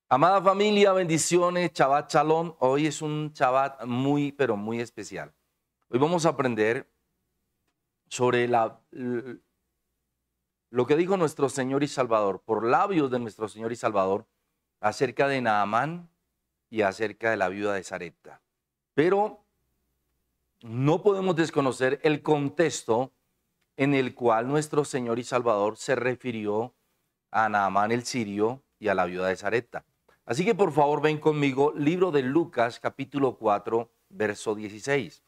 Amada familia, bendiciones, Shabbat Shalom. Hoy es un Shabbat muy, pero muy especial. Hoy vamos a aprender sobre lo que dijo nuestro Señor y Salvador, por labios de nuestro Señor y Salvador, acerca de Naamán y acerca de la viuda de Sarepta. Pero no podemos desconocer el contexto en el cual nuestro Señor y Salvador se refirió a Naamán el sirio y a la viuda de Sarepta. Así que por favor ven conmigo, libro de Lucas capítulo 4, verso 16.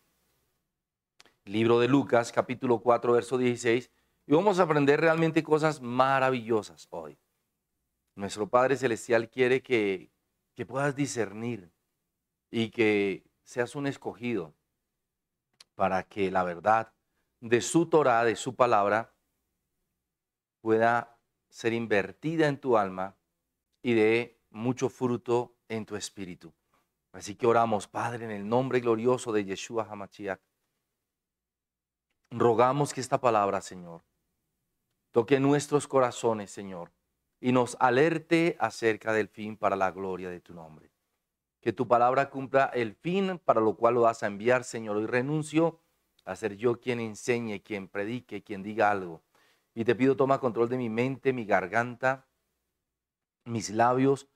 Libro de Lucas capítulo 4, verso 16. Y vamos a aprender realmente cosas maravillosas hoy. Nuestro Padre Celestial quiere que puedas discernir y que seas un escogido para que la verdad de su Torah, de su palabra, pueda ser invertida en tu alma y dé mucho fruto en tu espíritu. Así que oramos, Padre, en el nombre glorioso de Yeshua HaMashiach. Rogamos que esta palabra, Señor, toque nuestros corazones, Señor, y nos alerte acerca del fin para la gloria de tu nombre. Que tu palabra cumpla el fin para lo cual lo vas a enviar, Señor. Hoy renuncio a ser yo quien enseñe, quien predique, quien diga algo. Y te pido, toma control de mi mente, mi garganta, mis labios,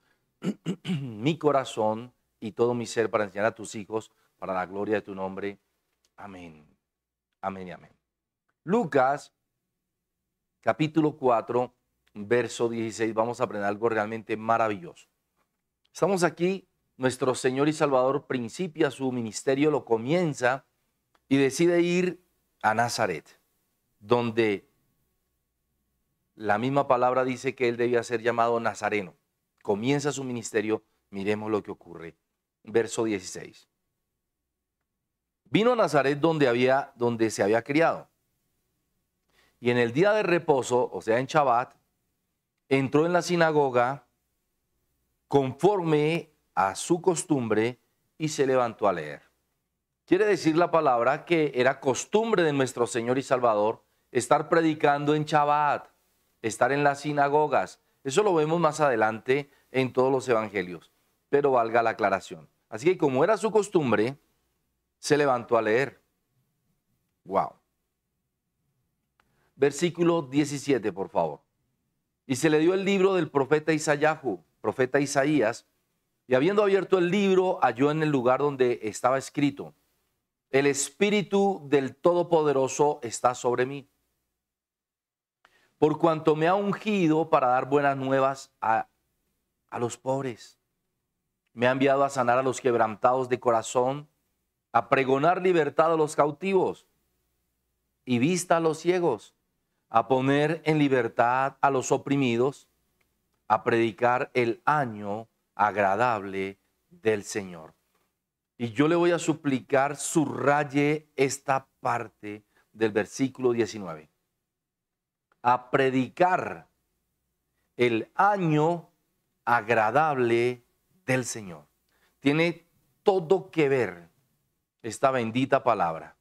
mi corazón y todo mi ser para enseñar a tus hijos para la gloria de tu nombre. Amén. Amén y amén. Lucas, capítulo 4, verso 16. Vamos a aprender algo realmente maravilloso. Estamos aquí, nuestro Señor y Salvador principia su ministerio, lo comienza y decide ir a Nazaret, donde la misma palabra dice que él debía ser llamado Nazareno. Comienza su ministerio, miremos lo que ocurre. Verso 16. Vino a Nazaret donde se había criado. Y en el día de reposo, o sea en Shabbat, entró en la sinagoga conforme a su costumbre y se levantó a leer. Quiere decir la palabra que era costumbre de nuestro Señor y Salvador estar predicando en Shabbat, estar en las sinagogas. Eso lo vemos más adelante en todos los evangelios, pero valga la aclaración. Así que como era su costumbre, se levantó a leer. Wow. Versículo 17, por favor. Y se le dio el libro del profeta Isaías, y habiendo abierto el libro, halló en el lugar donde estaba escrito: el Espíritu del Todopoderoso está sobre mí, por cuanto me ha ungido para dar buenas nuevas a los pobres. Me ha enviado a sanar a los quebrantados de corazón, a pregonar libertad a los cautivos y vista a los ciegos, a poner en libertad a los oprimidos, a predicar el año agradable del Señor. Y yo le voy a suplicar, subraye esta parte del versículo 19. A predicar el año agradable del Señor. Tiene todo que ver esta bendita palabra.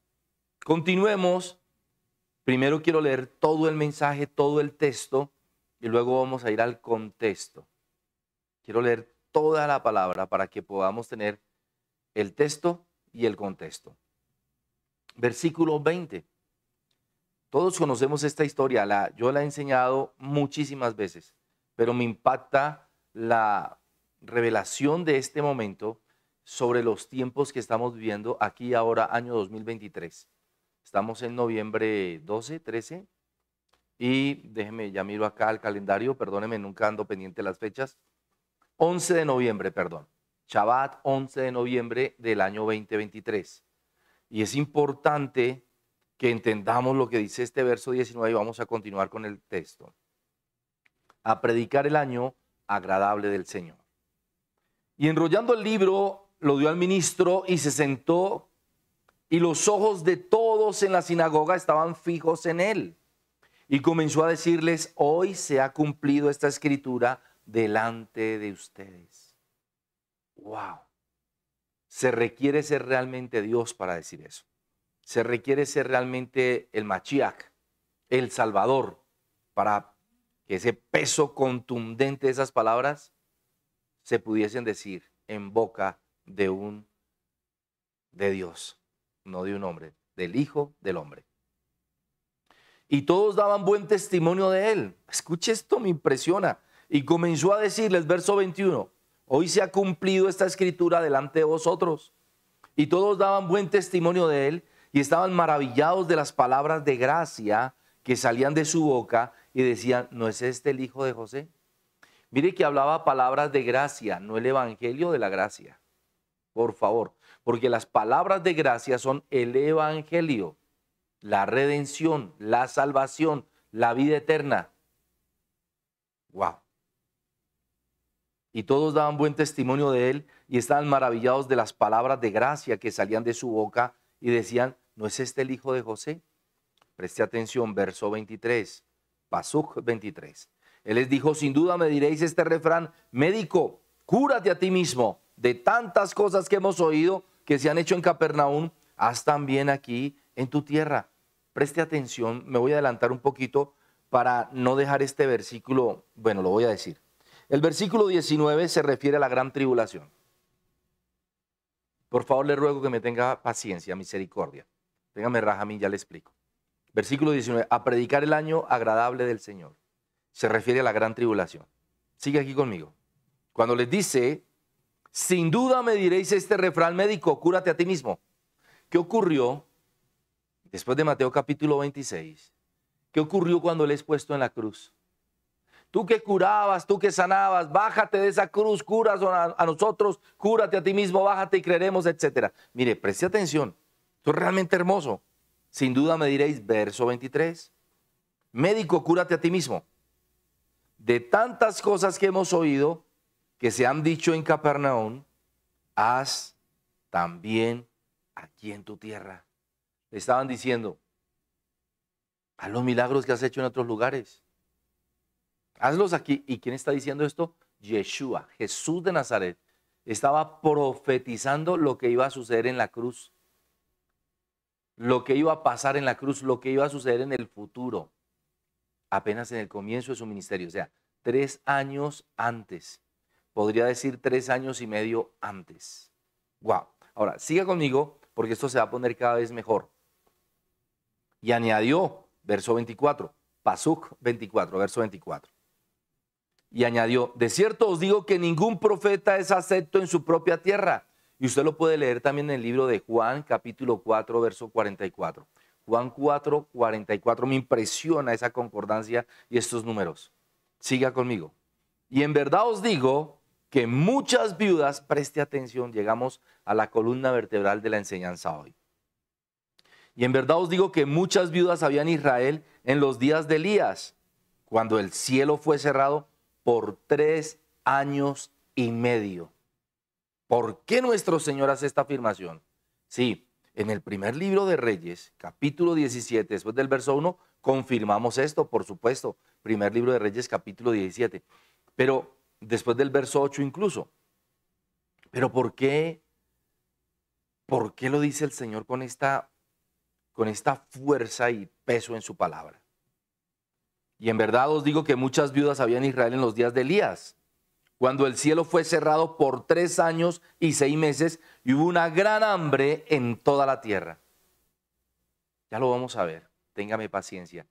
Continuemos. Primero quiero leer todo el mensaje, todo el texto, y luego vamos a ir al contexto. Quiero leer toda la palabra para que podamos tener el texto y el contexto. Versículo 20. Todos conocemos esta historia, yo la he enseñado muchísimas veces, pero me impacta la revelación de este momento sobre los tiempos que estamos viviendo aquí ahora, año 2023. Estamos en noviembre 12, 13, y déjeme, ya miro acá el calendario, perdóneme, nunca ando pendiente de las fechas. 11 de noviembre, perdón. Shabbat 11 de noviembre del año 2023. Y es importante que entendamos lo que dice este verso 19 y vamos a continuar con el texto. A predicar el año agradable del Señor. Y enrollando el libro, lo dio al ministro y se sentó, y los ojos de todos en la sinagoga estaban fijos en él. Y comenzó a decirles: hoy se ha cumplido esta escritura delante de ustedes. Wow. Se requiere ser realmente Dios para decir eso. Se requiere ser realmente el Mashiach, el Salvador, para que ese peso contundente de esas palabras se pudiesen decir en boca de Dios, no de un hombre, del Hijo del Hombre. Y todos daban buen testimonio de él. Escuche, esto me impresiona. Y comenzó a decirles, verso 21, hoy se ha cumplido esta escritura delante de vosotros. Y todos daban buen testimonio de él y estaban maravillados de las palabras de gracia que salían de su boca y decían, ¿no es este el hijo de José? Mire que hablaba palabras de gracia, no el evangelio de la gracia. Por favor, porque las palabras de gracia son el evangelio, la redención, la salvación, la vida eterna. Wow. Y todos daban buen testimonio de él y estaban maravillados de las palabras de gracia que salían de su boca y decían, ¿no es este el hijo de José? Preste atención, verso 23, Pasuk 23. Él les dijo, sin duda me diréis este refrán, médico, cúrate a ti mismo. De tantas cosas que hemos oído que se han hecho en Capernaum, haz también aquí en tu tierra. Preste atención, me voy a adelantar un poquito para no dejar este versículo, bueno, lo voy a decir. El versículo 19 se refiere a la gran tribulación. Por favor, le ruego que me tenga paciencia, misericordia. Téngame raja a mí, ya le explico. Versículo 19, a predicar el año agradable del Señor. Se refiere a la gran tribulación. Sigue aquí conmigo. Cuando les dice, sin duda me diréis este refrán, médico, cúrate a ti mismo. ¿Qué ocurrió después de Mateo capítulo 26? ¿Qué ocurrió cuando él es puesto en la cruz? Tú que curabas, tú que sanabas, bájate de esa cruz, curas a nosotros, cúrate a ti mismo, bájate y creeremos, etc. Mire, preste atención, esto es realmente hermoso. Sin duda me diréis, verso 23, médico, cúrate a ti mismo. De tantas cosas que hemos oído, que se han dicho en Capernaum, haz también aquí en tu tierra. Le estaban diciendo, haz los milagros que has hecho en otros lugares. Hazlos aquí. ¿Y quién está diciendo esto? Yeshua, Jesús de Nazaret. Estaba profetizando lo que iba a suceder en la cruz. Lo que iba a pasar en la cruz, lo que iba a suceder en el futuro. Apenas en el comienzo de su ministerio. O sea, 3 años antes. Podría decir 3 años y medio antes. Wow. Ahora, siga conmigo porque esto se va a poner cada vez mejor. Y añadió, verso 24, Pasuk 24, verso 24. Y añadió, de cierto os digo que ningún profeta es acepto en su propia tierra. Y usted lo puede leer también en el libro de Juan, capítulo 4, verso 44. Juan 4, 44. Me impresiona esa concordancia y estos números. Siga conmigo. Y en verdad os digo que muchas viudas, preste atención, llegamos a la columna vertebral de la enseñanza hoy. Y en verdad os digo que muchas viudas había en Israel en los días de Elías, cuando el cielo fue cerrado por 3 años y medio. ¿Por qué nuestro Señor hace esta afirmación? Sí, en el primer libro de Reyes, capítulo 17, después del verso 1, confirmamos esto, por supuesto. Primer libro de Reyes, capítulo 17. Pero después del verso 8 incluso. ¿Pero por qué? ¿Por qué lo dice el Señor con esta fuerza y peso en su palabra? Y en verdad os digo que muchas viudas había en Israel en los días de Elías, cuando el cielo fue cerrado por 3 años y 6 meses y hubo una gran hambre en toda la tierra. Ya lo vamos a ver, téngame paciencia,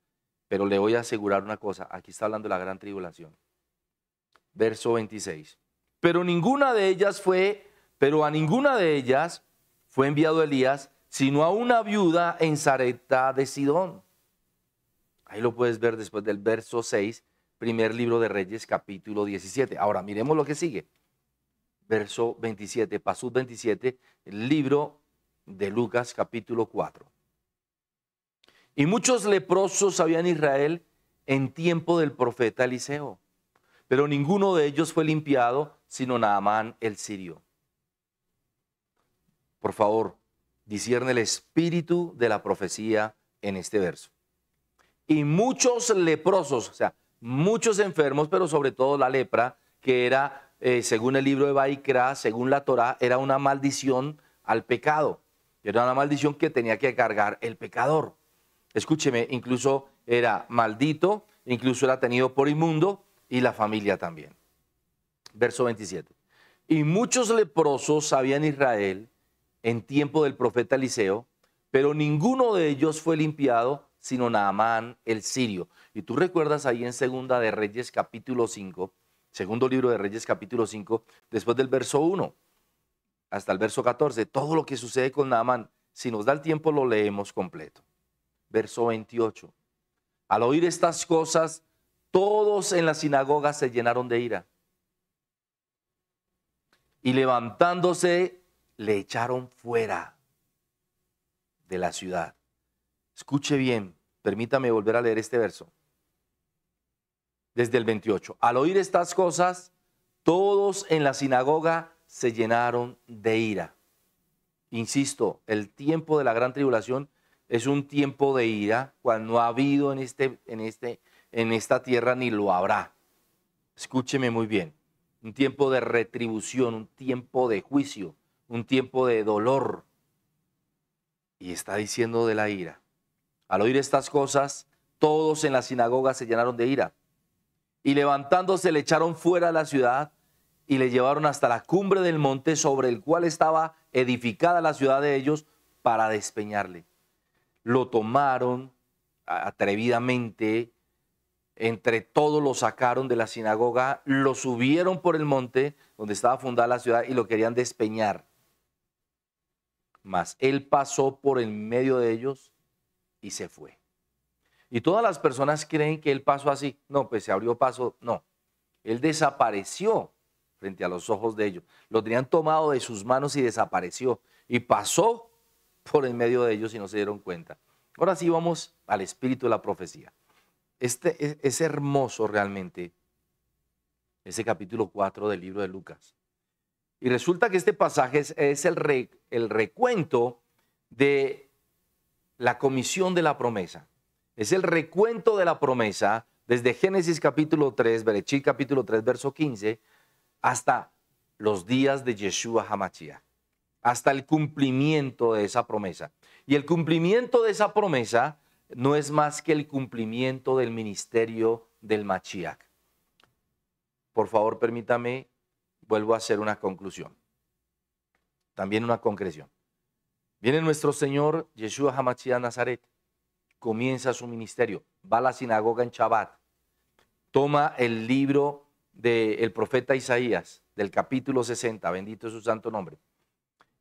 pero le voy a asegurar una cosa, aquí está hablando de la gran tribulación. Verso 26. Pero a ninguna de ellas fue enviado Elías, sino a una viuda en Sarepta de Sidón. Ahí lo puedes ver después del verso 6, primer libro de Reyes, capítulo 17. Ahora, miremos lo que sigue. Verso 27, Pasuk 27, el libro de Lucas, capítulo 4. Y muchos leprosos había en Israel en tiempo del profeta Eliseo, pero ninguno de ellos fue limpiado, sino Naamán el sirio. Por favor, discierne el espíritu de la profecía en este verso. Y muchos leprosos, o sea, muchos enfermos, pero sobre todo la lepra, que era, según el libro de Baikra, según la Torá, era una maldición al pecado. Era una maldición que tenía que cargar el pecador. Escúcheme, incluso era maldito, incluso era tenido por inmundo y la familia también. Verso 27. Y muchos leprosos había en Israel en tiempo del profeta Eliseo, pero ninguno de ellos fue limpiado, sino Naamán el sirio. Y tú recuerdas ahí en Segunda de Reyes capítulo 5, segundo libro de Reyes capítulo 5, después del verso 1 hasta el verso 14, todo lo que sucede con Naamán. Si nos da el tiempo lo leemos completo. Verso 28. Al oír estas cosas, todos en la sinagoga se llenaron de ira. Y levantándose, le echaron fuera de la ciudad. Escuche bien, permítame volver a leer este verso. Desde el 28. Al oír estas cosas, todos en la sinagoga se llenaron de ira. Insisto, el tiempo de la gran tribulación es un tiempo de ira, cual no ha habido en esta tierra ni lo habrá. Escúcheme muy bien. Un tiempo de retribución, un tiempo de juicio, un tiempo de dolor. Y está diciendo de la ira. Al oír estas cosas, todos en la sinagoga se llenaron de ira. Y levantándose le echaron fuera de la ciudad y le llevaron hasta la cumbre del monte sobre el cual estaba edificada la ciudad de ellos para despeñarle. Lo tomaron atrevidamente, entre todos lo sacaron de la sinagoga, lo subieron por el monte donde estaba fundada la ciudad y lo querían despeñar. Mas él pasó por el medio de ellos y se fue. Y todas las personas creen que él pasó así. No, pues se abrió paso. No, él desapareció frente a los ojos de ellos. Lo tenían tomado de sus manos y desapareció. Y pasó por el medio de ellos y no se dieron cuenta. Ahora sí vamos al espíritu de la profecía. Es hermoso realmente ese capítulo 4 del libro de Lucas. Y resulta que este pasaje es el recuento de la comisión de la promesa. Es el recuento de la promesa desde Génesis capítulo 3, Berechit capítulo 3, verso 15, hasta los días de Yeshua HaMashiach, hasta el cumplimiento de esa promesa. Y el cumplimiento de esa promesa no es más que el cumplimiento del ministerio del Mashiach. Por favor, permítame, vuelvo a hacer una conclusión. También una concreción. Viene nuestro Señor Yeshua HaMashiach Nazaret, comienza su ministerio, va a la sinagoga en Shabbat, toma el libro del profeta Isaías, del capítulo 60, bendito es su santo nombre,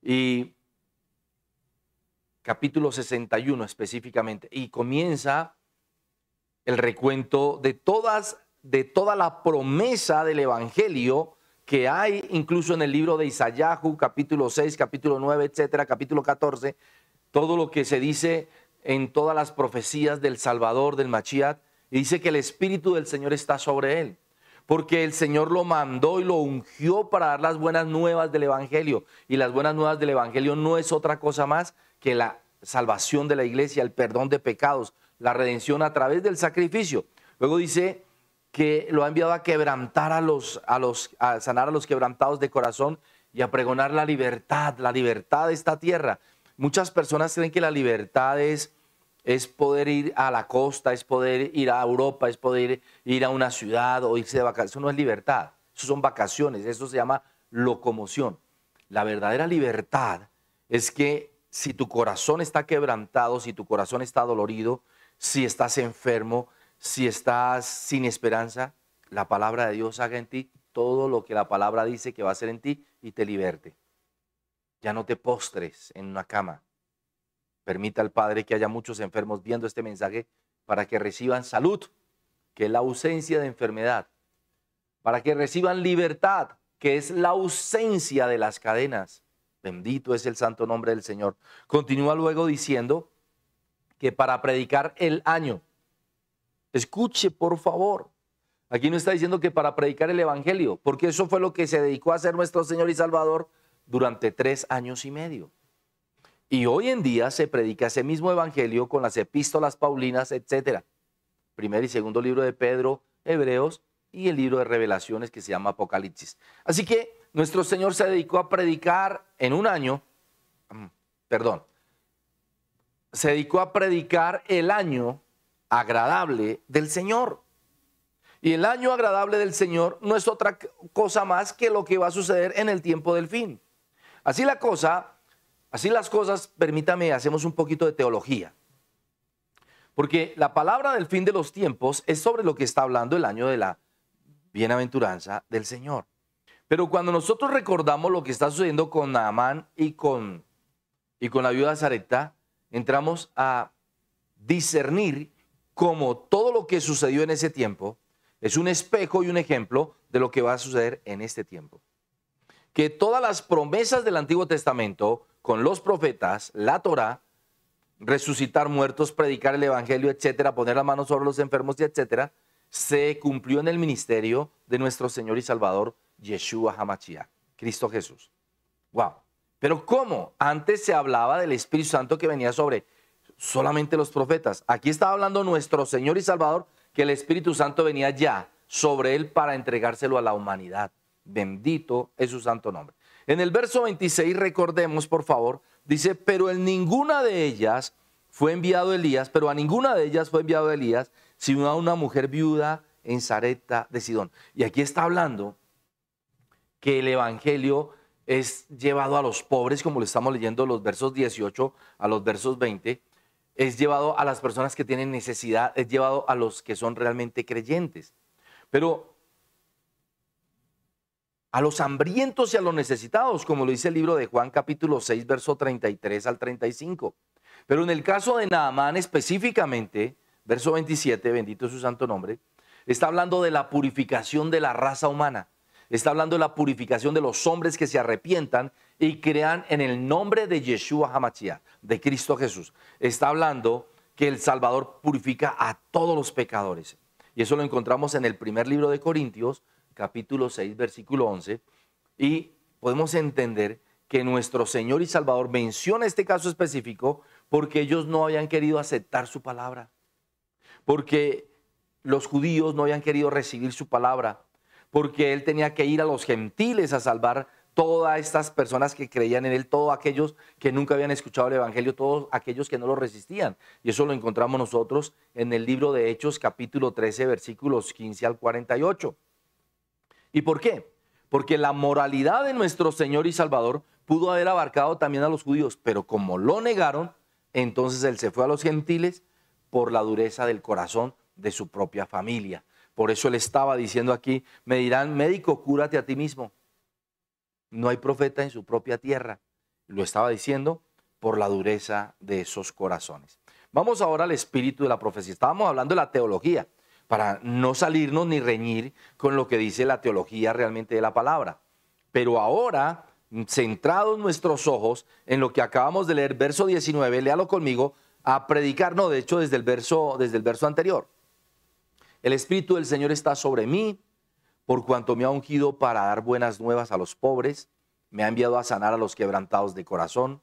y capítulo 61 específicamente, y comienza el recuento de toda la promesa del evangelio que hay incluso en el libro de Isaías, capítulo 6, capítulo 9, etcétera, capítulo 14, todo lo que se dice en todas las profecías del Salvador, del Mashiach, y dice que el Espíritu del Señor está sobre él, porque el Señor lo mandó y lo ungió para dar las buenas nuevas del Evangelio, y las buenas nuevas del Evangelio no es otra cosa más que la salvación de la iglesia, el perdón de pecados, la redención a través del sacrificio. Luego dice que lo ha enviado a quebrantar a sanar a los quebrantados de corazón y a pregonar la libertad de esta tierra. Muchas personas creen que la libertad es poder ir a la costa, es poder ir a Europa, es poder ir a una ciudad o irse de vacaciones. Eso no es libertad, eso son vacaciones, eso se llama locomoción. La verdadera libertad es que si tu corazón está quebrantado, si tu corazón está dolorido, si estás enfermo, si estás sin esperanza, la palabra de Dios haga en ti todo lo que la palabra dice que va a hacer en ti y te liberte. Ya no te postres en una cama. Permita al Padre que haya muchos enfermos viendo este mensaje para que reciban salud, que es la ausencia de enfermedad, para que reciban libertad, que es la ausencia de las cadenas. Bendito es el santo nombre del Señor. Continúa luego diciendo que para predicar el año, escuche por favor, aquí no está diciendo que para predicar el evangelio, porque eso fue lo que se dedicó a hacer nuestro Señor y Salvador durante 3 años y medio. Y hoy en día se predica ese mismo evangelio con las epístolas paulinas, etcétera. Primer y segundo libro de Pedro, Hebreos y el libro de Revelaciones que se llama Apocalipsis. Así que nuestro Señor se dedicó a predicar en un año, se dedicó a predicar el año agradable del Señor. Y el año agradable del Señor no es otra cosa más que lo que va a suceder en el tiempo del fin. Así la cosa, así las cosas, permítame, hacemos un poquito de teología. Porque la palabra del fin de los tiempos es sobre lo que está hablando el año de la bienaventuranza del Señor. Pero cuando nosotros recordamos lo que está sucediendo con Naamán y con la viuda Zarepta, entramos a discernir cómo todo lo que sucedió en ese tiempo es un espejo y un ejemplo de lo que va a suceder en este tiempo. Que todas las promesas del Antiguo Testamento con los profetas, la Torá, resucitar muertos, predicar el evangelio, etcétera, poner las manos sobre los enfermos, etcétera, se cumplió en el ministerio de nuestro Señor y Salvador Yeshua HaMashiach, Cristo Jesús. Wow. Pero ¿cómo? Antes se hablaba del Espíritu Santo que venía sobre solamente los profetas. Aquí estaba hablando nuestro Señor y Salvador que el Espíritu Santo venía ya sobre él para entregárselo a la humanidad. Bendito es su santo nombre. En el verso 26, recordemos por favor, dice, pero en ninguna de ellas fue enviado Elías, pero a ninguna de ellas fue enviado Elías, sino a una mujer viuda en Sarepta de Sidón. Y aquí está hablando que el evangelio es llevado a los pobres, como lo estamos leyendo los versos 18 a los versos 20, es llevado a las personas que tienen necesidad, es llevado a los que son realmente creyentes. Pero a los hambrientos y a los necesitados, como lo dice el libro de Juan capítulo 6, verso 33 al 35. Pero en el caso de Naamán específicamente, verso 27, bendito es su santo nombre, está hablando de la purificación de la raza humana. Está hablando de la purificación de los hombres que se arrepientan y crean en el nombre de Yeshua HaMashiach, de Cristo Jesús. Está hablando que el Salvador purifica a todos los pecadores. Y eso lo encontramos en el primer libro de Corintios, capítulo 6, versículo 11. Y podemos entender que nuestro Señor y Salvador menciona este caso específico porque ellos no habían querido aceptar su palabra. Porque los judíos no habían querido recibir su palabra. Porque él tenía que ir a los gentiles a salvar todas estas personas que creían en él, todos aquellos que nunca habían escuchado el evangelio, todos aquellos que no lo resistían. Y eso lo encontramos nosotros en el libro de Hechos, capítulo 13, versículos 15 al 48. ¿Y por qué? Porque la moralidad de nuestro Señor y Salvador pudo haber abarcado también a los judíos, pero como lo negaron, entonces él se fue a los gentiles por la dureza del corazón de su propia familia. Por eso él estaba diciendo aquí, me dirán, médico, cúrate a ti mismo. No hay profeta en su propia tierra. Lo estaba diciendo por la dureza de esos corazones. Vamos ahora al espíritu de la profecía. Estábamos hablando de la teología, para no salirnos ni reñir con lo que dice la teología realmente de la palabra. Pero ahora, centrados nuestros ojos en lo que acabamos de leer, verso 19, léalo conmigo, a predicar, no, de hecho desde el verso anterior. El Espíritu del Señor está sobre mí, por cuanto me ha ungido para dar buenas nuevas a los pobres, me ha enviado a sanar a los quebrantados de corazón,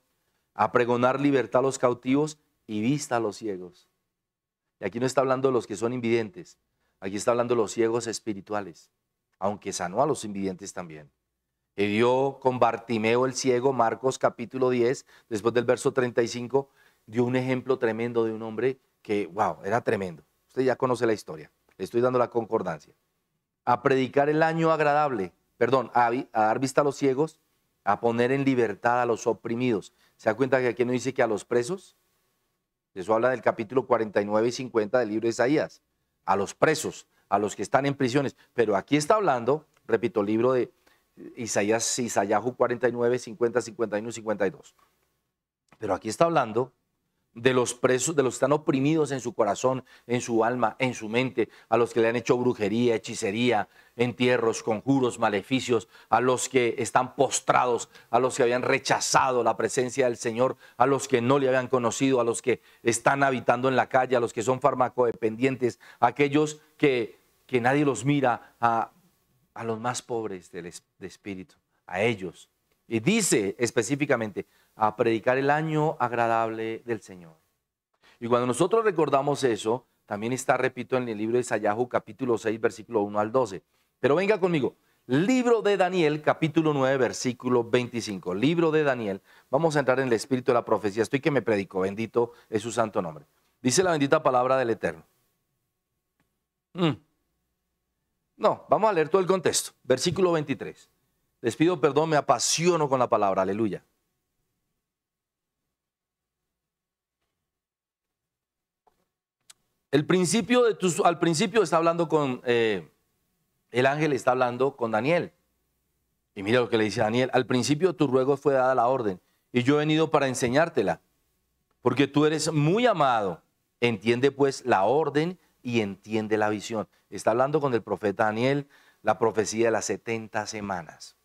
a pregonar libertad a los cautivos y vista a los ciegos. Y aquí no está hablando de los que son invidentes, aquí está hablando de los ciegos espirituales, aunque sanó a los invidentes también. Y dio con Bartimeo el ciego, Marcos capítulo 10, después del verso 35, dio un ejemplo tremendo de un hombre que, wow, era tremendo. Usted ya conoce la historia. Le estoy dando la concordancia. A predicar el año agradable, perdón, a dar vista a los ciegos, a poner en libertad a los oprimidos. ¿Se da cuenta que aquí no dice que a los presos? Eso habla del capítulo 49 y 50 del libro de Isaías. A los presos, a los que están en prisiones. Pero aquí está hablando, repito, el libro de Isayahu 49, 50, 51 y 52. Pero aquí está hablando de los presos, de los que están oprimidos en su corazón, en su alma, en su mente, a los que le han hecho brujería, hechicería, entierros, conjuros, maleficios, a los que están postrados, a los que habían rechazado la presencia del Señor, a los que no le habían conocido, a los que están habitando en la calle, a los que son farmacodependientes, a aquellos que nadie los mira, a los más pobres de espíritu, a ellos. Y dice específicamente, a predicar el año agradable del Señor. Y cuando nosotros recordamos eso, también está, repito, en el libro de Isayahu, capítulo 6, versículo 1 al 12. Pero venga conmigo, libro de Daniel, capítulo 9, versículo 25. Libro de Daniel, vamos a entrar en el espíritu de la profecía. Estoy que me predico, bendito es su santo nombre. Dice la bendita palabra del Eterno. No, vamos a leer todo el contexto. Versículo 23. Les pido perdón, me apasiono con la palabra, aleluya. Al principio está hablando con, el ángel está hablando con Daniel. Y mira lo que le dice a Daniel: al principio de tu ruego fue dada la orden, y yo he venido para enseñártela, porque tú eres muy amado. Entiende pues la orden y entiende la visión. Está hablando con el profeta Daniel, la profecía de las 70 semanas.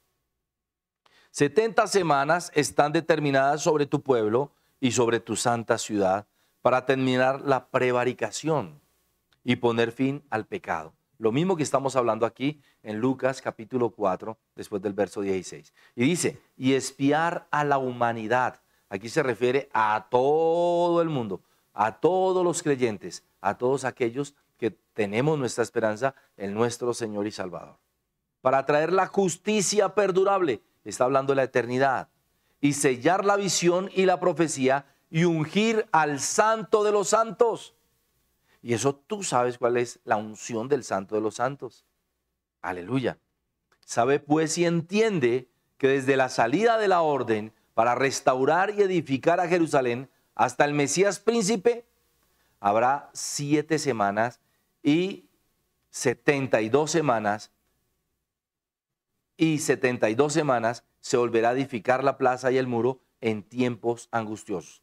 70 semanas están determinadas sobre tu pueblo y sobre tu santa ciudad para terminar la prevaricación y poner fin al pecado. Lo mismo que estamos hablando aquí en Lucas capítulo 4, después del verso 16. Y dice, y espiar a la humanidad. Aquí se refiere a todo el mundo, a todos los creyentes, a todos aquellos que tenemos nuestra esperanza en nuestro Señor y Salvador. Para traer la justicia perdurable, está hablando de la eternidad, y sellar la visión y la profecía y ungir al santo de los santos. Y eso tú sabes cuál es la unción del santo de los santos. Aleluya. Sabe pues y entiende que desde la salida de la orden para restaurar y edificar a Jerusalén hasta el Mesías príncipe, habrá 7 semanas y 72 semanas. Y 72 semanas se volverá a edificar la plaza y el muro en tiempos angustiosos.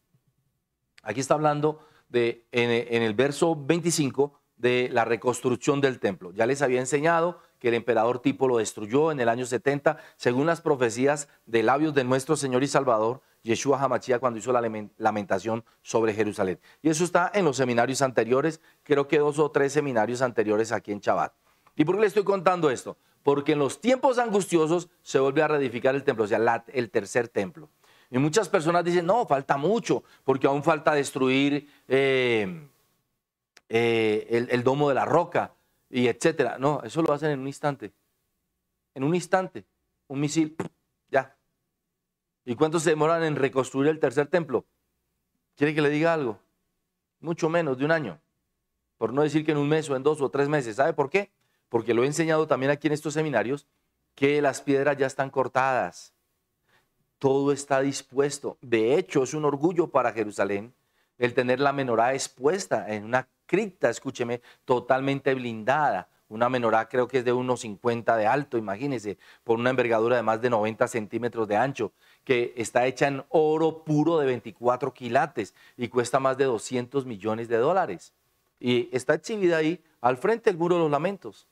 Aquí está hablando en el verso 25 de la reconstrucción del templo. Ya les había enseñado que el emperador Tipo lo destruyó en el año 70, según las profecías de labios de nuestro Señor y Salvador, Yeshua HaMashiach, cuando hizo la lamentación sobre Jerusalén. Y eso está en los seminarios anteriores, creo que 2 o 3 seminarios anteriores aquí en Chabat. ¿Y por qué le estoy contando esto? Porque en los tiempos angustiosos se vuelve a reedificar el templo, o sea, el tercer templo. Y muchas personas dicen, no, falta mucho, porque aún falta destruir el domo de la roca, y etcétera. No, eso lo hacen en un instante. En un instante, un misil, ya. ¿Y cuánto se demoran en reconstruir el tercer templo? ¿Quiere que le diga algo? Mucho menos de un año. Por no decir que en un mes o en 2 o 3 meses. ¿Sabe por qué? Porque lo he enseñado también aquí en estos seminarios, que las piedras ya están cortadas. Todo está dispuesto. De hecho, es un orgullo para Jerusalén el tener la menorá expuesta en una cripta, escúcheme, totalmente blindada. Una menorá creo que es de 1,50 de alto, imagínense, por una envergadura de más de 90 centímetros de ancho, que está hecha en oro puro de 24 quilates y cuesta más de 200 millones de dólares. Y está exhibida ahí al frente del Muro de los Lamentos.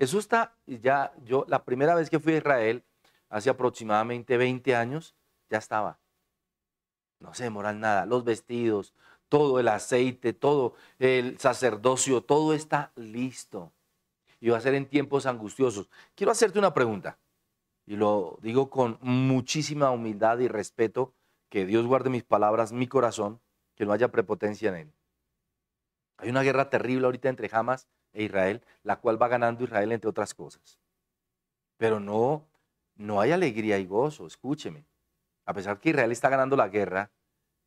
Eso está, ya yo la primera vez que fui a Israel, hace aproximadamente 20 años, ya estaba. No se demoran nada, los vestidos, todo el aceite, todo el sacerdocio, todo está listo. Y va a ser en tiempos angustiosos. Quiero hacerte una pregunta, y lo digo con muchísima humildad y respeto, que Dios guarde mis palabras, mi corazón, que no haya prepotencia en él. Hay una guerra terrible ahorita entre Hamas e Israel, la cual va ganando Israel entre otras cosas. Pero no hay alegría y gozo, escúcheme. A pesar que Israel está ganando la guerra,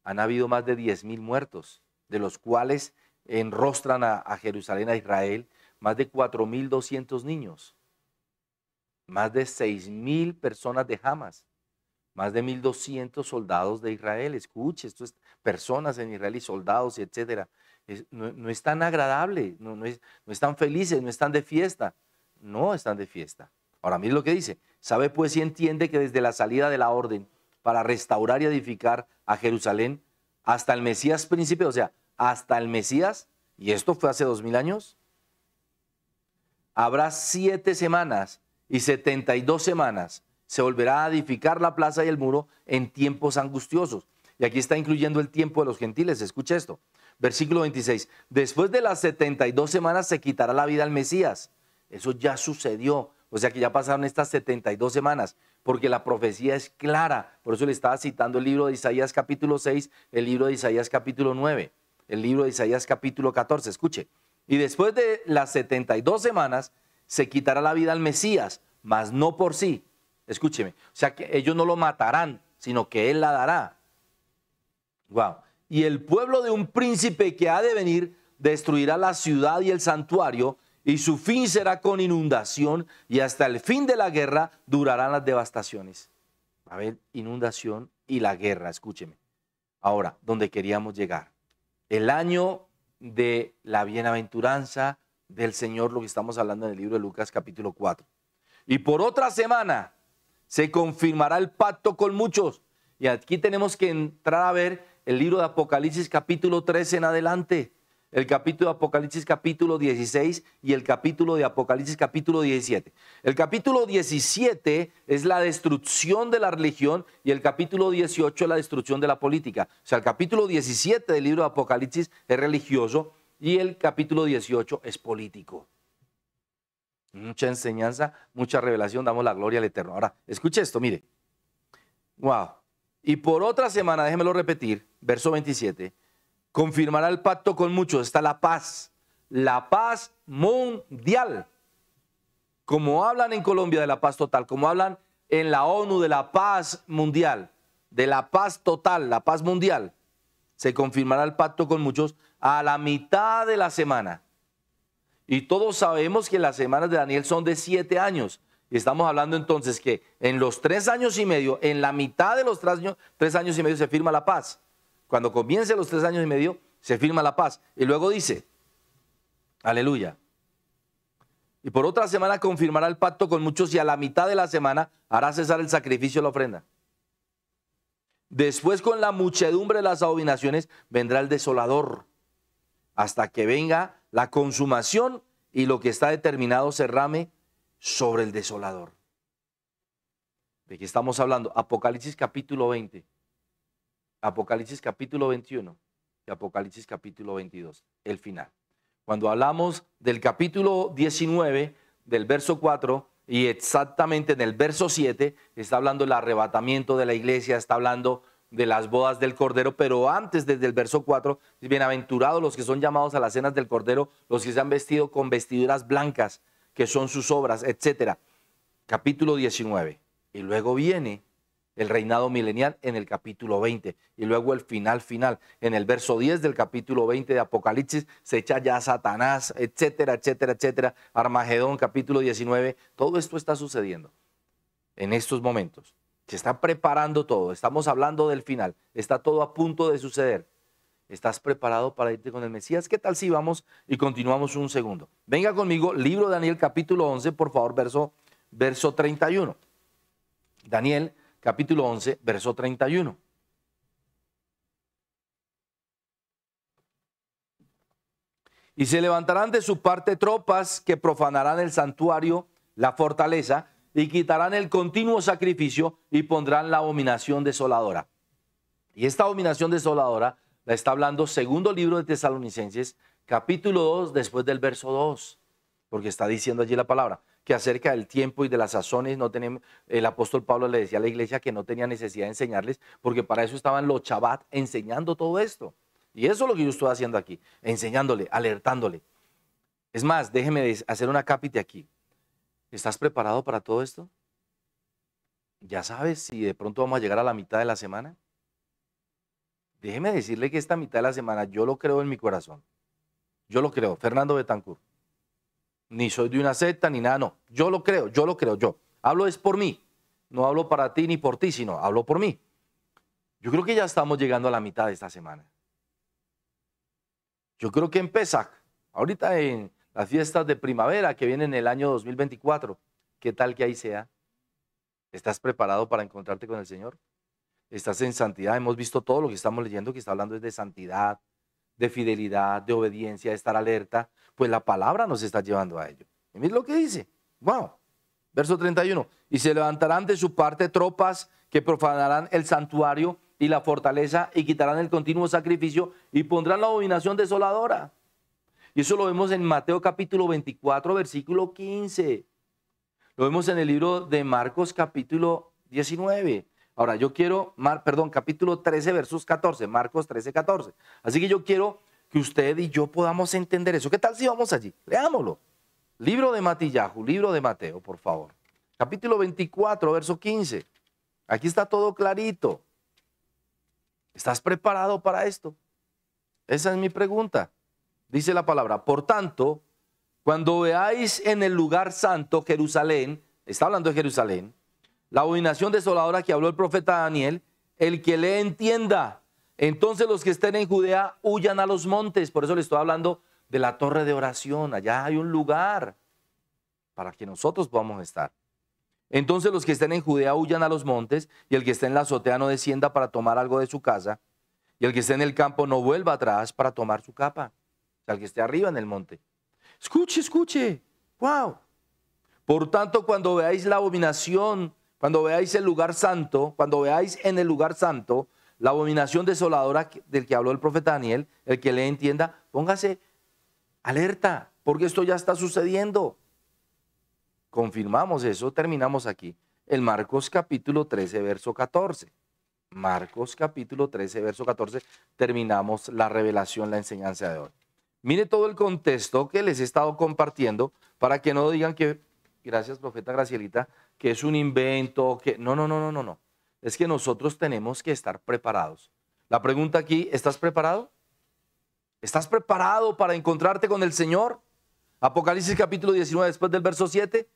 han habido más de 10,000 muertos, de los cuales enrostran a Jerusalén, a Israel, más de 4,200 niños, más de 6,000 personas de Hamas, más de 1,200 soldados de Israel. Escuche, esto es personas en Israel y soldados, y etcétera. No es tan agradable, no están felices, no están de fiesta, no están de fiesta. Ahora mire lo que dice, sabe pues y entiende que desde la salida de la orden para restaurar y edificar a Jerusalén hasta el Mesías príncipe, o sea, hasta el Mesías, y esto fue hace 2,000 años, habrá 7 semanas y 72 semanas, se volverá a edificar la plaza y el muro en tiempos angustiosos. Y aquí está incluyendo el tiempo de los gentiles, escucha esto. Versículo 26, después de las 72 semanas se quitará la vida al Mesías. Eso ya sucedió, o sea que ya pasaron estas 72 semanas, porque la profecía es clara. Por eso le estaba citando el libro de Isaías capítulo 6, el libro de Isaías capítulo 9, el libro de Isaías capítulo 14, escuche. Y después de las 72 semanas se quitará la vida al Mesías, mas no por sí. Escúcheme, o sea que ellos no lo matarán, sino que él la dará. Wow. Y el pueblo de un príncipe que ha de venir destruirá la ciudad y el santuario y su fin será con inundación, y hasta el fin de la guerra durarán las devastaciones. Va a haber inundación y la guerra, escúcheme. Ahora, donde queríamos llegar. El año de la bienaventuranza del Señor, lo que estamos hablando en el libro de Lucas capítulo 4. Y por otra semana se confirmará el pacto con muchos. Y aquí tenemos que entrar a ver el libro de Apocalipsis capítulo 13 en adelante. El capítulo de Apocalipsis capítulo 16 y el capítulo de Apocalipsis capítulo 17. El capítulo 17 es la destrucción de la religión y el capítulo 18 es la destrucción de la política. O sea, el capítulo 17 del libro de Apocalipsis es religioso y el capítulo 18 es político. Mucha enseñanza, mucha revelación, damos la gloria al Eterno. Ahora, escuche esto, mire. Wow. Y por otra semana, déjemelo repetir, verso 27, confirmará el pacto con muchos. Está la paz mundial. Como hablan en Colombia de la paz total, como hablan en la ONU de la paz mundial, de la paz total, la paz mundial, se confirmará el pacto con muchos a la mitad de la semana. Y todos sabemos que las semanas de Daniel son de 7 años. Y estamos hablando entonces que en los 3 años y medio, en la mitad de los 3 años y medio se firma la paz. Cuando comience los 3 años y medio, se firma la paz. Y luego dice, aleluya. Y por otra semana confirmará el pacto con muchos y a la mitad de la semana hará cesar el sacrificio y la ofrenda. Después con la muchedumbre de las abominaciones vendrá el desolador, hasta que venga la consumación y lo que está determinado se derrame sobre el desolador. ¿De qué estamos hablando? Apocalipsis capítulo 20, Apocalipsis capítulo 21 y Apocalipsis capítulo 22, el final. Cuando hablamos del capítulo 19, del verso 4, y exactamente en el verso 7, está hablando del arrebatamiento de la iglesia, está hablando de las bodas del Cordero, pero antes, desde el verso 4, bienaventurados los que son llamados a las cenas del Cordero, los que se han vestido con vestiduras blancas, que son sus obras, etcétera. Capítulo 19. Y luego viene el reinado milenial en el capítulo 20. Y luego el final. En el verso 10 del capítulo 20 de Apocalipsis se echa ya Satanás, etcétera, etcétera, etcétera. Armagedón, capítulo 19. Todo esto está sucediendo en estos momentos. Se está preparando todo. Estamos hablando del final. Está todo a punto de suceder. ¿Estás preparado para irte con el Mesías? ¿Qué tal si vamos y continuamos un segundo? Venga conmigo, libro de Daniel, capítulo 11, por favor, verso 31. Daniel, capítulo 11, verso 31. Y se levantarán de su parte tropas que profanarán el santuario, la fortaleza, y quitarán el continuo sacrificio y pondrán la abominación desoladora. Y esta abominación desoladora la está hablando segundo libro de Tesalonicenses, capítulo 2, después del verso 2, porque está diciendo allí la palabra, que acerca del tiempo y de las sazones, no tenemos, el apóstol Pablo le decía a la iglesia que no tenía necesidad de enseñarles, porque para eso estaban los Shabbat enseñando todo esto. Y eso es lo que yo estoy haciendo aquí, enseñándole, alertándole. Es más, déjeme hacer una cápite aquí. ¿Estás preparado para todo esto? ¿Ya sabes si de pronto vamos a llegar a la mitad de la semana? Déjeme decirle que esta mitad de la semana yo lo creo en mi corazón. Yo lo creo, Fernando Betancourt. Ni soy de una secta ni nada, no. Yo lo creo, yo. Hablo es por mí. No hablo para ti ni por ti, sino hablo por mí. Yo creo que ya estamos llegando a la mitad de esta semana. Yo creo que en Pesach, ahorita en las fiestas de primavera que vienen en el año 2024, ¿qué tal que ahí sea? ¿Estás preparado para encontrarte con el Señor? ¿Estás en santidad? Hemos visto todo lo que estamos leyendo que está hablando es de santidad, de fidelidad, de obediencia, de estar alerta. Pues la palabra nos está llevando a ello. Y mira lo que dice. Wow. Verso 31. Y se levantarán de su parte tropas que profanarán el santuario y la fortaleza y quitarán el continuo sacrificio y pondrán la abominación desoladora. Y eso lo vemos en Mateo capítulo 24, versículo 15. Lo vemos en el libro de Marcos capítulo 19. Ahora yo quiero, capítulo 13, versos 14, Marcos 13, 14. Así que yo quiero que usted y yo podamos entender eso. ¿Qué tal si vamos allí? Leámoslo. Libro de Matillahu, libro de Mateo, por favor. Capítulo 24, verso 15. Aquí está todo clarito. ¿Estás preparado para esto? Esa es mi pregunta. Dice la palabra, por tanto, Cuando veáis en el lugar santo Jerusalén, está hablando de Jerusalén, la abominación desoladora que habló el profeta Daniel, el que le entienda, entonces los que estén en Judea huyan a los montes. Por eso le estoy hablando de la torre de oración. Allá hay un lugar para que nosotros podamos estar. Entonces los que estén en Judea huyan a los montes, y el que esté en la azotea no descienda para tomar algo de su casa, y el que esté en el campo no vuelva atrás para tomar su capa. O sea, el que esté arriba en el monte. Escuche, escuche. Wow. Por tanto, cuando veáis la abominación, cuando veáis el lugar santo, cuando veáis en el lugar santo la abominación desoladora del que habló el profeta Daniel, el que le entienda, póngase alerta, porque esto ya está sucediendo. Confirmamos eso, terminamos aquí. En Marcos capítulo 13, verso 14. Marcos capítulo 13, verso 14, terminamos la revelación, la enseñanza de hoy. Mire todo el contexto que les he estado compartiendo para que no digan que, gracias profeta Gracielita, que es un invento, que no. Es que nosotros tenemos que estar preparados. La pregunta aquí, ¿estás preparado? ¿Estás preparado para encontrarte con el Señor? Apocalipsis capítulo 19, después del verso 7.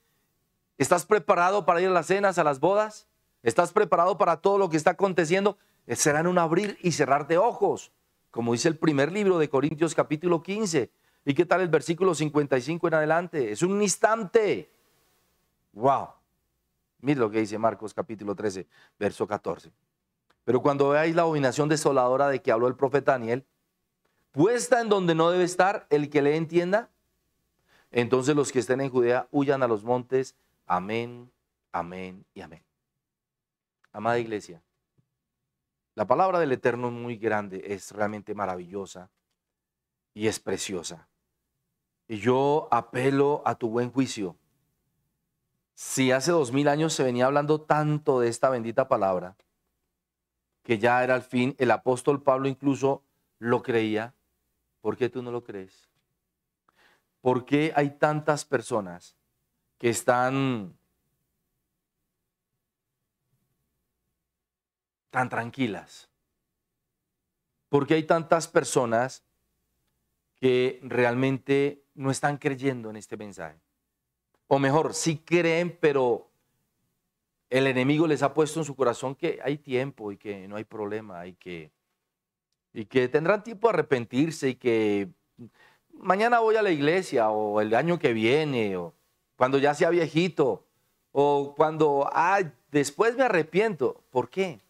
¿Estás preparado para ir a las cenas, a las bodas? ¿Estás preparado para todo lo que está aconteciendo? Será en un abrir y cerrar de ojos, como dice el primer libro de Corintios capítulo 15. ¿Y qué tal el versículo 55 en adelante? Es un instante. Wow. Mire lo que dice Marcos capítulo 13, verso 14. Pero cuando veáis la abominación desoladora de que habló el profeta Daniel, puesta en donde no debe estar, el que le entienda, entonces los que estén en Judea huyan a los montes. Amén, amén y amén. Amada iglesia, la palabra del Eterno es muy grande, es realmente maravillosa y es preciosa. Y yo apelo a tu buen juicio. Si hace 2000 años se venía hablando tanto de esta bendita palabra, que ya era el fin, el apóstol Pablo incluso lo creía, ¿por qué tú no lo crees? ¿Por qué hay tantas personas que están tan tranquilas? ¿Por qué hay tantas personas que realmente no están creyendo en este mensaje? O mejor, sí creen, pero el enemigo les ha puesto en su corazón que hay tiempo y que no hay problema y que tendrán tiempo de arrepentirse y que mañana voy a la iglesia o el año que viene o cuando ya sea viejito o cuando después me arrepiento. ¿Por qué?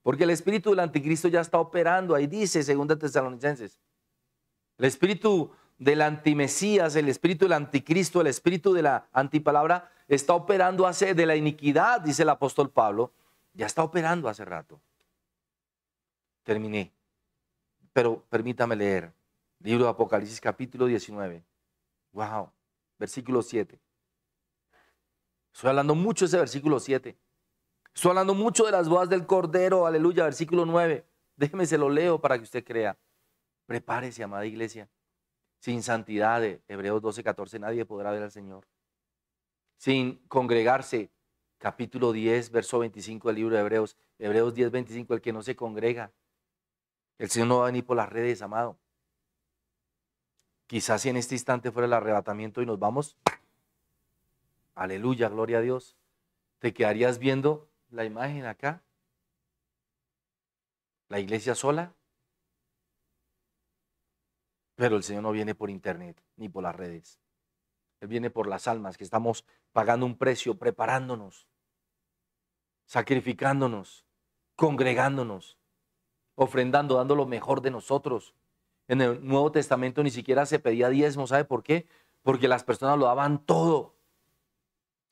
Porque el espíritu del anticristo ya está operando. Ahí dice 2 Tesalonicenses. El espíritu del antimesías, el espíritu del anticristo, el espíritu de la antipalabra está operando de la iniquidad, dice el apóstol Pablo. Ya está operando hace rato. Terminé. Pero permítame leer. Libro de Apocalipsis capítulo 19. Wow. Versículo 7. Estoy hablando mucho de ese versículo 7. Estoy hablando mucho de las bodas del Cordero. Aleluya. Versículo 9. Déjeme se lo leo para que usted crea. Prepárese, amada iglesia. Sin santidad, Hebreos 12:14, nadie podrá ver al Señor. Sin congregarse, capítulo 10, verso 25 del libro de Hebreos. Hebreos 10:25, el que no se congrega. El Señor no va a venir por las redes, amado. Quizás si en este instante fuera el arrebatamiento y nos vamos, aleluya, gloria a Dios, te quedarías viendo la imagen acá, la iglesia sola, pero el Señor no viene por internet ni por las redes. Él viene por las almas que estamos pagando un precio, preparándonos, sacrificándonos, congregándonos, ofrendando, dando lo mejor de nosotros. En el Nuevo Testamento ni siquiera se pedía diezmo, ¿sabe por qué? Porque las personas lo daban todo.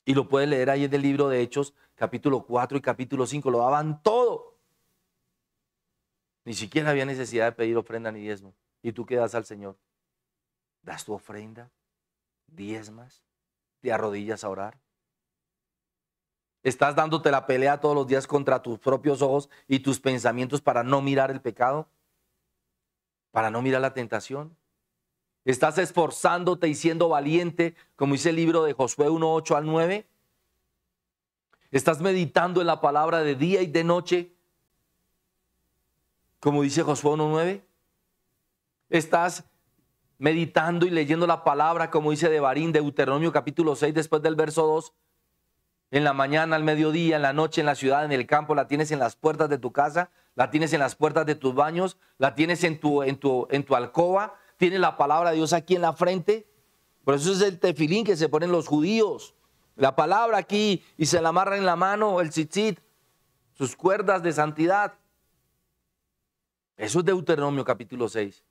Y lo puede leer ahí en el libro de Hechos, capítulo 4 y capítulo 5, lo daban todo. Ni siquiera había necesidad de pedir ofrenda ni diezmo. ¿Y tú qué das al Señor? ¿Das tu ofrenda? ¿Diezmas? ¿Te arrodillas a orar? ¿Estás dándote la pelea todos los días contra tus propios ojos y tus pensamientos para no mirar el pecado? ¿Para no mirar la tentación? ¿Estás esforzándote y siendo valiente, como dice el libro de Josué 1:8 al 9? ¿Estás meditando en la palabra de día y de noche, como dice Josué 1:9? ¿Estás meditando y leyendo la palabra, como dice Devarim, Deuteronomio capítulo 6, después del verso 2. En la mañana, al mediodía, en la noche, en la ciudad, en el campo, la tienes en las puertas de tu casa, la tienes en las puertas de tus baños, la tienes en tu alcoba, tienes la palabra de Dios aquí en la frente. Por eso es el tefilín que se ponen los judíos. La palabra aquí y se la amarran en la mano, el tzitzit, sus cuerdas de santidad. Eso es Deuteronomio capítulo 6.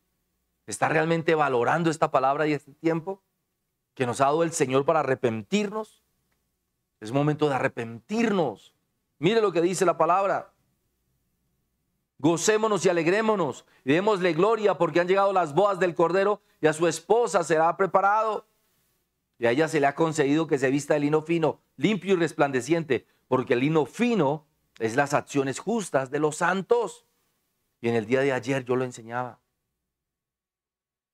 ¿Está realmente valorando esta palabra y este tiempo que nos ha dado el Señor para arrepentirnos? Es momento de arrepentirnos. Mire lo que dice la palabra. Gocémonos y alegrémonos y démosle gloria porque han llegado las bodas del Cordero y a su esposa será preparado. Y a ella se le ha concedido que se vista de lino fino, limpio y resplandeciente, porque el lino fino es las acciones justas de los santos. Y en el día de ayer yo lo enseñaba.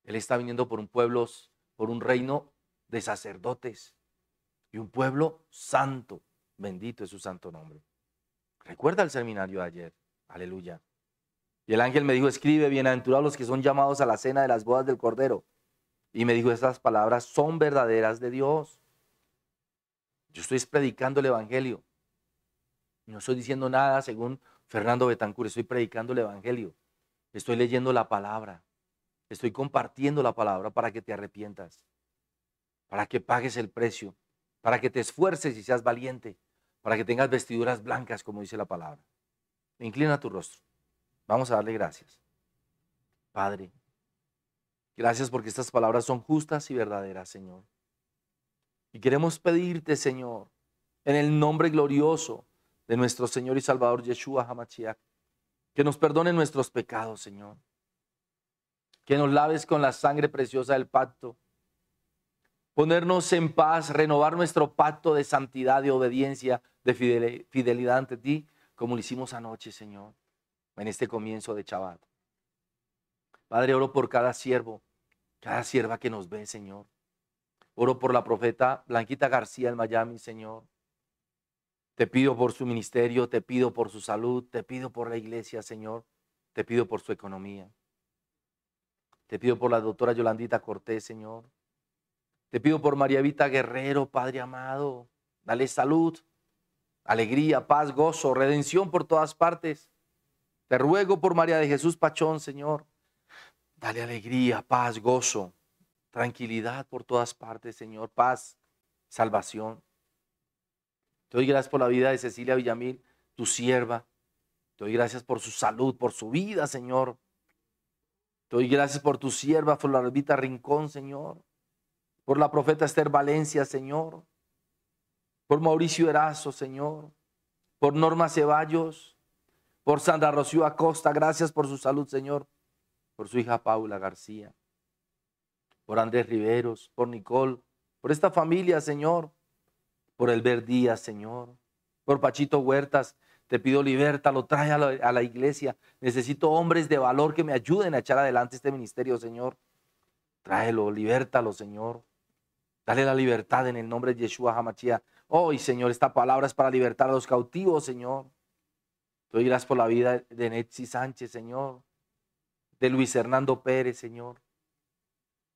Él está viniendo por un reino de sacerdotes y un pueblo santo. Bendito es su santo nombre. Recuerda el seminario de ayer. Aleluya. Y el ángel me dijo, escribe, bienaventurados los que son llamados a la cena de las bodas del Cordero. Y me dijo, estas palabras son verdaderas de Dios. Yo estoy predicando el evangelio. No estoy diciendo nada según Fernando Betancur, estoy predicando el evangelio. Estoy leyendo la palabra. Estoy compartiendo la palabra para que te arrepientas, para que pagues el precio, para que te esfuerces y seas valiente, para que tengas vestiduras blancas, como dice la palabra. Inclina tu rostro. Vamos a darle gracias. Padre, gracias porque estas palabras son justas y verdaderas, Señor. Y queremos pedirte, Señor, en el nombre glorioso de nuestro Señor y Salvador Yeshua HaMashiach, que nos perdone nuestros pecados, Señor. Que nos laves con la sangre preciosa del pacto. Ponernos en paz, renovar nuestro pacto de santidad, de obediencia, de fidelidad ante ti, como lo hicimos anoche, Señor, en este comienzo de Shabbat. Padre, oro por cada siervo, cada sierva que nos ve, Señor. Oro por la profeta Blanquita García en Miami, Señor. Te pido por su ministerio, te pido por su salud, te pido por la iglesia, Señor. Te pido por su economía. Te pido por la doctora Yolandita Cortés, Señor. Te pido por María Evita Guerrero, Padre amado. Dale salud, alegría, paz, gozo, redención por todas partes. Te ruego por María de Jesús Pachón, Señor. Dale alegría, paz, gozo, tranquilidad por todas partes, Señor. Paz, salvación. Te doy gracias por la vida de Cecilia Villamil, tu sierva. Te doy gracias por su salud, por su vida, Señor. Te doy gracias por tu sierva, Floravita Rincón, Señor. Por la profeta Esther Valencia, Señor. Por Mauricio Erazo, Señor. Por Norma Ceballos. Por Sandra Rocío Acosta. Gracias por su salud, Señor. Por su hija Paula García. Por Andrés Riveros. Por Nicole. Por esta familia, Señor. Por Elber Díaz, Señor. Por Pachito Huertas. Te pido libértalo, trae a la iglesia. Necesito hombres de valor que me ayuden a echar adelante este ministerio, Señor. Tráelo, libértalo, Señor. Dale la libertad en el nombre de Yeshua HaMashiach. Hoy, Señor, esta palabra es para libertar a los cautivos, Señor. Te doy gracias por la vida de Netzi Sánchez, Señor. De Luis Hernando Pérez, Señor.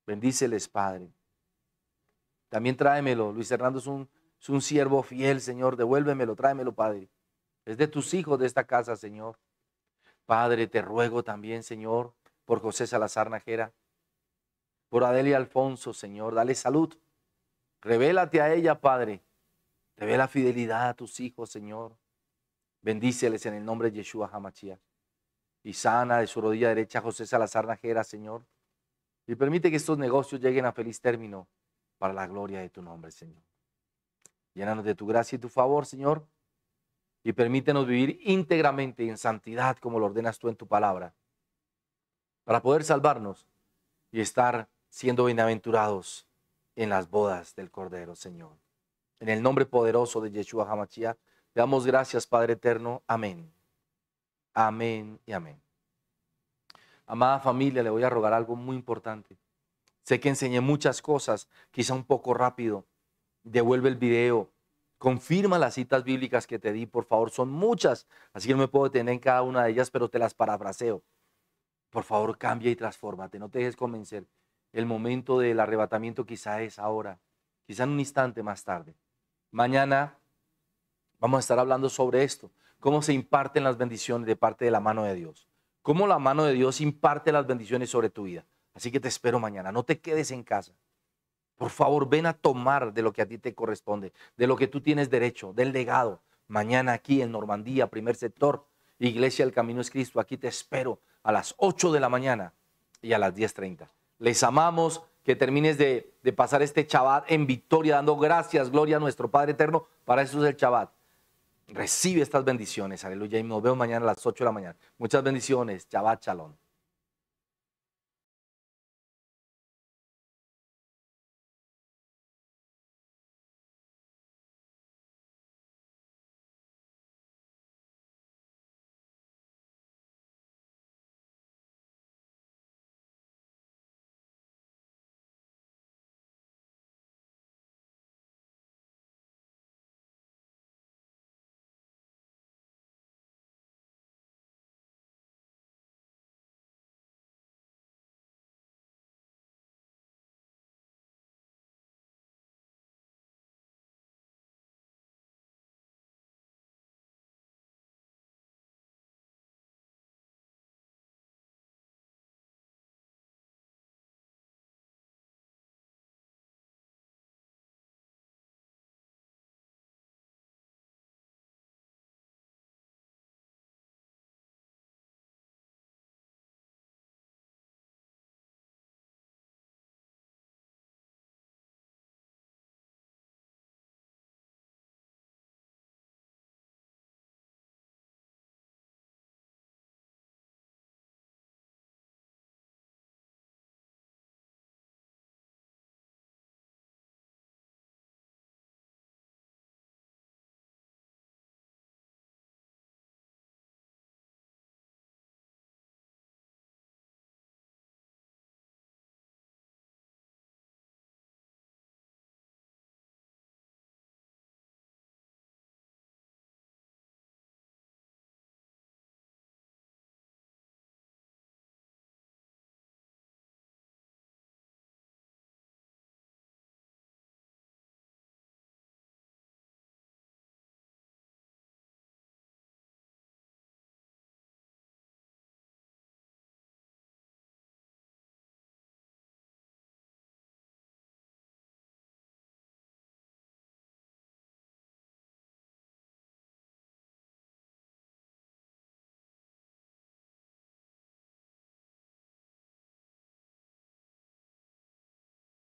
Bendíceles, Padre. También tráemelo. Luis Hernando es un siervo fiel, Señor. Devuélvemelo, tráemelo, Padre. Es de tus hijos de esta casa, Señor. Padre, te ruego también, Señor, por José Salazar Najera, por Adelia Alfonso, Señor. Dale salud. Revélate a ella, Padre. Revela fidelidad a tus hijos, Señor. Bendíceles en el nombre de Yeshua HaMashiach. Y sana de su rodilla derecha a José Salazar Najera, Señor. Y permite que estos negocios lleguen a feliz término para la gloria de tu nombre, Señor. Llénanos de tu gracia y tu favor, Señor. Y permítenos vivir íntegramente y en santidad como lo ordenas tú en tu palabra. Para poder salvarnos y estar siendo bienaventurados en las bodas del Cordero, Señor. En el nombre poderoso de Yeshua HaMashiach, te damos gracias, Padre eterno. Amén. Amén y amén. Amada familia, le voy a rogar algo muy importante. Sé que enseñé muchas cosas, quizá un poco rápido. Devuelve el video. Confirma las citas bíblicas que te di, por favor. Son muchas, así que no me puedo detener en cada una de ellas, pero te las parafraseo. Por favor, cambia y transfórmate. No te dejes convencer. El momento del arrebatamiento quizá es ahora, quizá en un instante más tarde. Mañana vamos a estar hablando sobre esto, cómo se imparten las bendiciones de parte de la mano de Dios, cómo la mano de Dios imparte las bendiciones sobre tu vida. Así que te espero mañana, no te quedes en casa. Por favor, ven a tomar de lo que a ti te corresponde, de lo que tú tienes derecho, del legado. Mañana aquí en Normandía, primer sector, Iglesia El Camino es Cristo. Aquí te espero a las 8 de la mañana y a las 10:30. Les amamos, que termines de pasar este Shabbat en victoria, dando gracias, gloria a nuestro Padre Eterno. Para eso es el Shabbat. Recibe estas bendiciones, aleluya. Y nos vemos mañana a las 8 de la mañana. Muchas bendiciones, Shabbat Shalom.